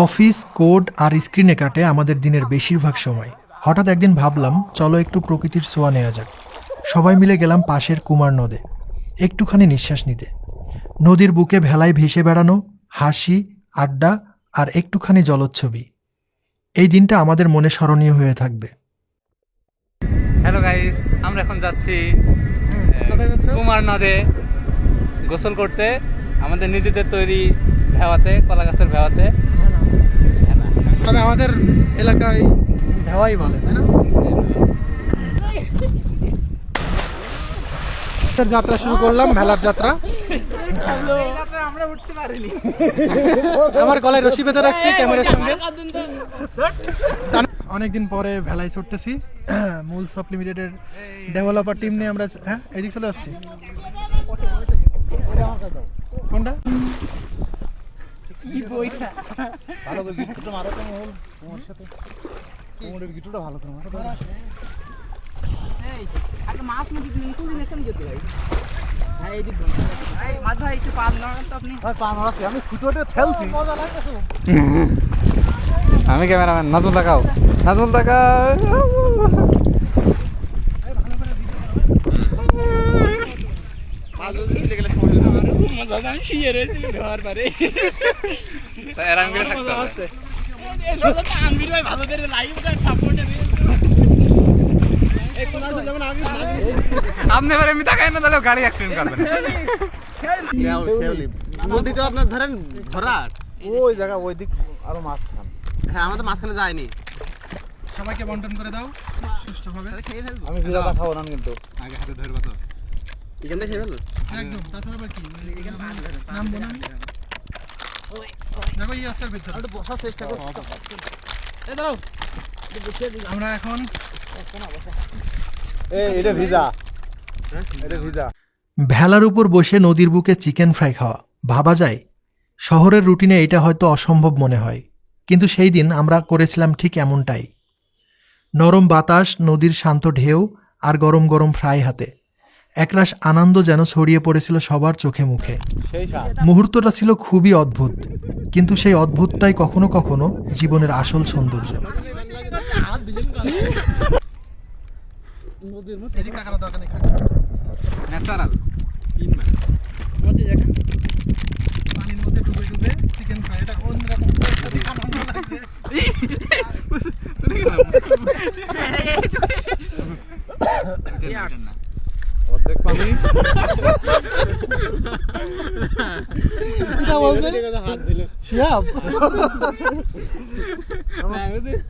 Office, code আর স্ক্রিনে কাটে আমাদের দিনের বেশিরভাগ সময়। হঠাৎ একদিন ভাবলাম, চলো একটু প্রকৃতির ছোঁয়া নেওয়া যাক। সবাই মিলে গেলাম পাশের কুমার নদে একটুখানি নিঃশ্বাস নিতে। নদীর বুকে ভেলায় ভেসে বেড়ানো, হাসি, আড্ডা আর একটুখানি জলচ্ছবি। এই দিনটা আমাদের মনে স্মরণীয় হয়ে থাকবে। হ্যালো গাইস, আমরা এখন যাচ্ছি কুমার নদে গোসল করতে, আমাদের নিজেদের তৈরি ভেওয়াতে, কলা গাছের ভেওয়াতে। তবে আমাদের এলাকায় ভেওয়াই বলে, তাই না? যাত্রা শুরু করলাম, ভেলার যাত্রা। আমরা উঠতে পারিনি। আমার গলায় রশি বেঁধে রাখছি ক্যামেরার সঙ্গে। অনেকদিন পরে ভেলায় চড়তেছি। মূল সফট লিমিটেডের ডেভেলপার টিম নিয়ে আমরা এদিক চলে যাচ্ছি। কোনটা? কি বইটা? ভালো করে গিট্টুটা মারো তো মূল তোমার সাথে। কোমরের গিট্টুটা ভালো করে মারো। এই আগে মাছ মুখে নিয়ে নেছেন যেতে ভাই। ভাই এই দিক ভাই মাছ ভাই একটু পান না তো আপনি। ভাই পা মারাচ্ছি আমি খুঁটোতে ফেলছি। মজা লাগতেছে। আমি ক্যামেরাম্যান, নাজমুল তাকাও, নাজমুল তাকাও। আপনি এবার এমনি তাকাই না, তাহলে গাড়ি অ্যাক্সিডেন্ট করবেন। নদীতে আপনার ধরেন ভরাট, ওই জায়গা ওই দিক আরো মাছ খান। হ্যাঁ আমাদের মাঝখানে যায়নি। সবাইকে বন্টন করে দাও সুষ্ঠুভাবে। খেয়ে ফেলবো। আমি ভিজাটা খাবো না কিন্তু। আগে হাতে ধরবা তো এখান থেকে খেয়ে ফেললো। একদম, তাছাড়া আবার কি নাম বলো। দেখো এই আসার ভিতরে একটু বসার চেষ্টা করছি তো। এই দাও। আমরা এখন এটা ভিজা। এটা ভিজা। ভেলার উপর বসে নদীর বুকে চিকেন ফ্রাই খাওয়া, ভাবা যায় শহরের রুটিনে এটা হয়তো অসম্ভব মনে হয়, কিন্তু সেই দিন আমরা করেছিলাম ঠিক এমনটাই। নরম বাতাস, নদীর শান্ত ঢেউ আর গরম গরম ফ্রাই হাতে একরাশ আনন্দ যেন ছড়িয়ে পড়েছিল সবার চোখে মুখে। সেই স্বাদ। মুহূর্তটা ছিল খুবই অদ্ভুত, কিন্তু সেই অদ্ভুতটাই কখনো কখনো জীবনের আসল সৌন্দর্য। নদীর মধ্যে ন্যাচারাল নদী দেখেন। পানির মধ্যে ডুবে ডুবে চিকেন ফ্রাই, এটা অন্যরকম আনন্দ লাগছে। অর্ধেক পানি। এটা বলতে হাত দিল। শিহাব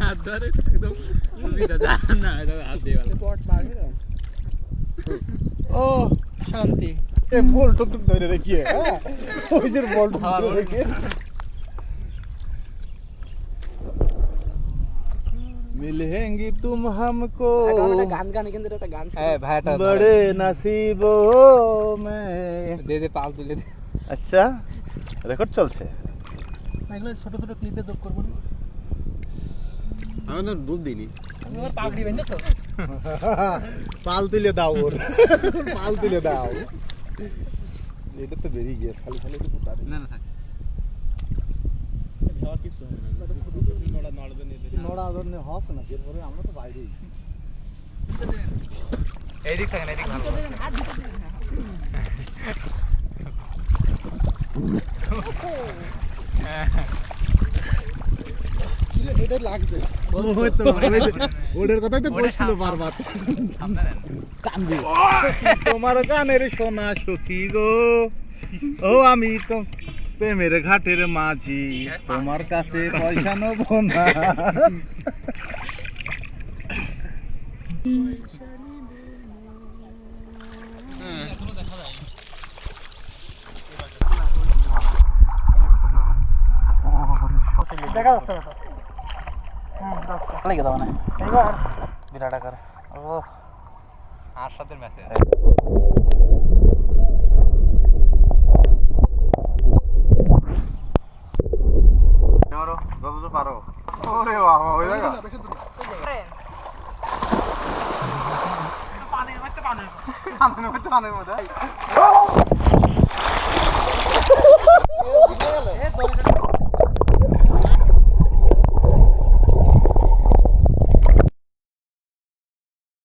হাত ধরে একদম সুবিধা যা না, হাত দিয়ে পট মারবে না। ও শান্তি। এ বল টুক ধরে রেখে। ওই যে বল টুক ধরে রেখে। मिलेंगी तुम हमको গান গান কিন্তু একটা গান। হ্যাঁ ভাইটা बड़े नसीबों में। দে দে, পাল তুলে দে। আচ্ছা রেকর্ড চলছে। এগুলো ছোট ছোট ক্লিপে যোগ করবো না? আমি না দুধ দিইনি। আমি আবার পাগড়ি বেঁধে তো পাল তুলে দাও ওর। পাল তুলে দাও। এটা তো বেরিয়ে গিয়ে খালি খালি তো পুতা না না থাক। নড়া ধরনে হস না এরপরে আমরা তো বাইরেই। এইদিক থাকেন, এইদিক ভালো। হাত দিতে দিন। এটা লাগছে। ওদের কথাই তো বলছিল বারবার। কান্দে তোমার গানের সোনা সখী গো, ও আমি তো প্রেমের ঘাটের মাঝি, তোমার কাছে পয়সা নেব না। দেখা যাচ্ছে না। লেগে দাও না। এবার বিরাট আকার। ও আর সাথে ম্যাচে যতদূর পারো। ওরে বাবা ওই জায়গা পানির মধ্যে পানির পানির মধ্যে